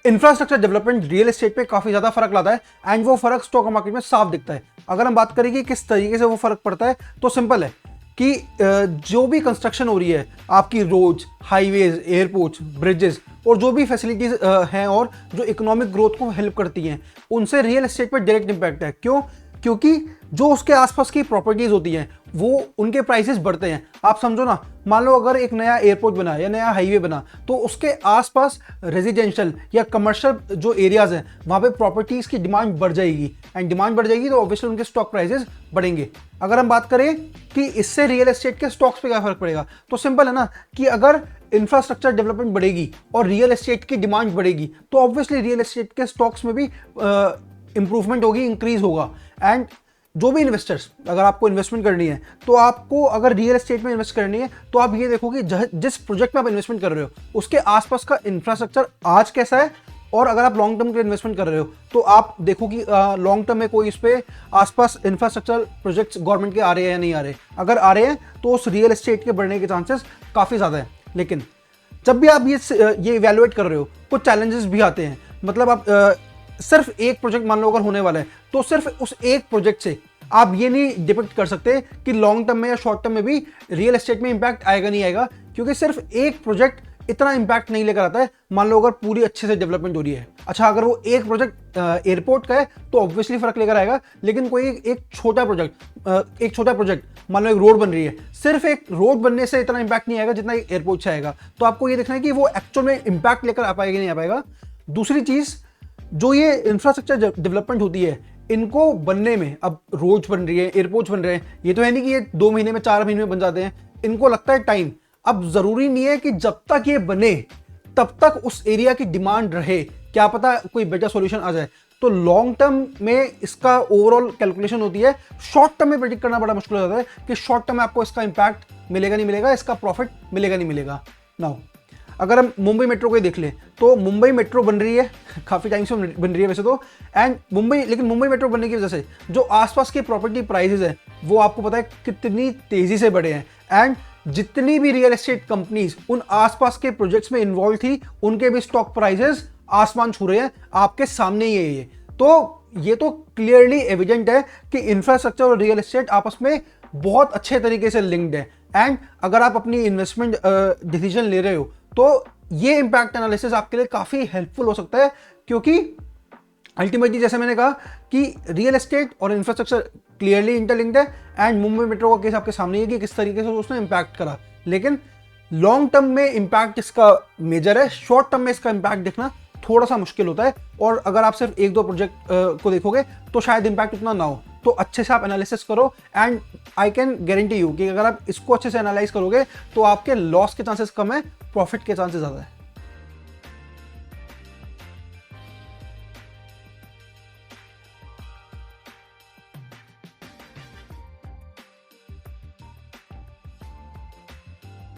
Infrastructure development real estate पे काफी ज्यादा फर्क लाता है एंड वो फर्क स्टॉक मार्केट में साफ दिखता है। अगर हम बात करें कि किस तरीके से वो फर्क पड़ता है तो सिंपल है कि जो भी कंस्ट्रक्शन हो रही है आपकी रोड्स, हाईवेज, एयरपोर्ट्स, ब्रिजेस और जो भी फैसिलिटीज हैं और जो इकोनॉमिक ग्रोथ को हेल्प करती हैं, उनसे रियल एस्टेट पर डायरेक्ट इंपैक्ट है। क्यों? क्योंकि जो उसके आसपास की प्रॉपर्टीज होती हैं वो उनके प्राइसेस बढ़ते हैं। आप समझो ना, मान लो अगर एक नया एयरपोर्ट बना या नया हाईवे बना तो उसके आसपास रेजिडेंशियल या कमर्शियल जो एरियाज हैं वहाँ पे प्रॉपर्टीज की डिमांड बढ़ जाएगी एंड डिमांड बढ़ जाएगी तो ऑब्वियसली उनके स्टॉक प्राइसेस बढ़ेंगे। अगर हम बात करें कि इससे रियल एस्टेट के स्टॉक्स पे क्या फर्क पड़ेगा तो सिंपल है ना कि अगर इंफ्रास्ट्रक्चर डेवलपमेंट बढ़ेगी और रियल एस्टेट की डिमांड बढ़ेगी तो ऑब्वियसली रियल एस्टेट के स्टॉक्स में भी इंप्रूवमेंट होगी, इंक्रीज होगा। एंड जो भी इन्वेस्टर्स, अगर आपको इन्वेस्टमेंट करनी है तो आपको अगर रियल एस्टेट में इन्वेस्ट करनी है तो आप ये देखो कि जिस प्रोजेक्ट में आप इन्वेस्टमेंट कर रहे हो उसके आसपास का इंफ्रास्ट्रक्चर आज कैसा है, और अगर आप लॉन्ग टर्म के इन्वेस्टमेंट कर रहे हो तो आप देखो कि लॉन्ग टर्म में कोई इस पे आसपास इंफ्रास्ट्रक्चर प्रोजेक्ट्स गवर्नमेंट के आ रहे हैं या नहीं आ रहे। अगर आ रहे हैं तो उस रियल एस्टेट के बढ़ने के चांसेस काफ़ी ज़्यादा है। लेकिन जब भी आप ये इवैल्यूएट कर रहे हो कुछ चैलेंजेस भी आते हैं। मतलब आप सिर्फ एक प्रोजेक्ट मान लो अगर होने वाला है तो सिर्फ उस एक प्रोजेक्ट से आप ये नहीं डिपेक्ट कर सकते कि लॉन्ग टर्म में या शॉर्ट टर्म में भी रियल एस्टेट में इंपैक्ट आएगा नहीं आएगा, क्योंकि सिर्फ एक प्रोजेक्ट इतना इंपैक्ट नहीं लेकर आता है। मान लो अगर पूरी अच्छे से डेवलपमेंट हो रही है, अच्छा अगर वो एक प्रोजेक्ट एयरपोर्ट का है तो ऑब्वियसली फर्क लेकर आएगा। लेकिन कोई एक छोटा प्रोजेक्ट मान लो एक रोड बन रही है, सिर्फ एक रोड बनने से इतना इंपैक्ट नहीं आएगा जितना एक एयरपोर्ट से आएगा। तो आपको ये देखना है कि वो एक्चुअल में इंपैक्ट लेकर आ पाएगा नहीं आ पाएगा। दूसरी चीज, जो ये इंफ्रास्ट्रक्चर डेवलपमेंट होती है इनको बनने में, अब रोड्स बन रही है, एयरपोर्ट्स बन रहे हैं, ये तो है नहीं कि ये 2 महीने में 4 महीने में बन जाते हैं, इनको लगता है टाइम। अब जरूरी नहीं है कि जब तक ये बने तब तक उस एरिया की डिमांड रहे, क्या पता कोई बेटर सॉल्यूशन आ जाए। तो लॉन्ग टर्म में इसका ओवरऑल कैलकुलेशन होती है, शॉर्ट टर्म में प्रेडिक्ट करना बड़ा मुश्किल हो जाता है कि शॉर्ट टर्म में आपको इसका इंपैक्ट मिलेगा नहीं मिलेगा, इसका प्रॉफिट मिलेगा नहीं मिलेगा। नाउ अगर हम मुंबई मेट्रो को ही देख लें तो मुंबई मेट्रो बन रही है, काफ़ी टाइम से बन रही है वैसे तो, लेकिन मुंबई मेट्रो बनने की वजह से जो आसपास के प्रॉपर्टी प्राइसेस हैं वो आपको पता है कितनी तेज़ी से बढ़े हैं। एंड जितनी भी रियल एस्टेट कंपनीज उन आसपास के प्रोजेक्ट्स में इन्वॉल्व थी उनके भी स्टॉक प्राइसेस आसमान छू रहे हैं, आपके सामने ही है ये तो क्लियरली एविडेंट है कि इंफ्रास्ट्रक्चर और रियल एस्टेट आपस में बहुत अच्छे तरीके से लिंक्ड है। एंड अगर आप अपनी इन्वेस्टमेंट डिसीजन ले रहे हो तो ये इंपैक्ट एनालिसिस आपके लिए काफ़ी हेल्पफुल हो सकता है, क्योंकि अल्टीमेटली जैसे मैंने कहा कि रियल एस्टेट और इंफ्रास्ट्रक्चर क्लियरली इंटरलिंक्ड है। एंड मुंबई मेट्रो का केस आपके सामने है कि किस तरीके से उसने इंपैक्ट करा। लेकिन लॉन्ग टर्म में इंपैक्ट इसका मेजर है, शॉर्ट टर्म में इसका इंपैक्ट देखना थोड़ा सा मुश्किल होता है। और अगर आप सिर्फ 1-2 प्रोजेक्ट को देखोगे तो शायद इंपैक्ट उतना ना हो। तो अच्छे से आप एनालिसिस करो and I can guarantee you कि अगर आप इसको अच्छे से एनालाइज करोगे तो आपके लॉस के चांसेस कम है, प्रॉफिट के चांसेस ज़्यादा है।